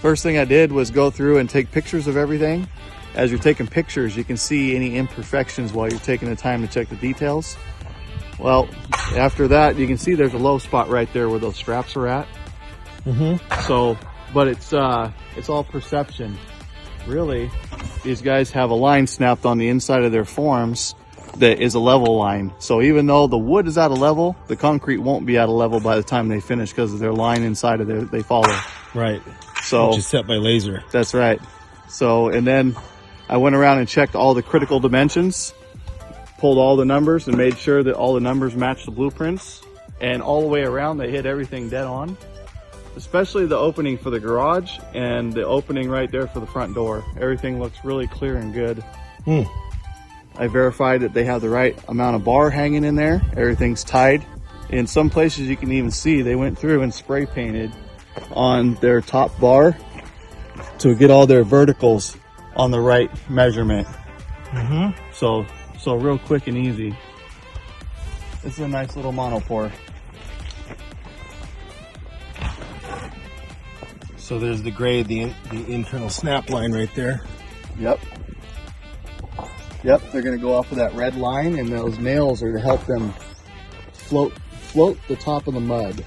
First thing I did was go through and take pictures of everything. As you're taking pictures, you can see any imperfections while you're taking the time to check the details. Well, after that, you can see there's a low spot right there where those straps are at. So, but it's all perception. Really, these guys have a line snapped on the inside of their forms that is a level line. So even though the wood is at a level, the concrete won't be at a level by the time they finish because of their line inside of there they follow. Right. So which is set by laser. That's right. So, and then I went around and checked all the critical dimensions, pulled all the numbers and made sure that all the numbers match the blueprints, and all the way around they hit everything dead on. Especially the opening for the garage and the opening right there for the front door. Everything looks really clear and good. I verified that they have the right amount of bar hanging in there. Everything's tied. In some places you can even see they went through and spray painted on their top bar to get all their verticals on the right measurement. So real quick and easy. This is a nice little monopore. So there's the grade, the internal snap line right there. Yep, they're gonna go off of that red line, and those nails are to help them float the top of the mud.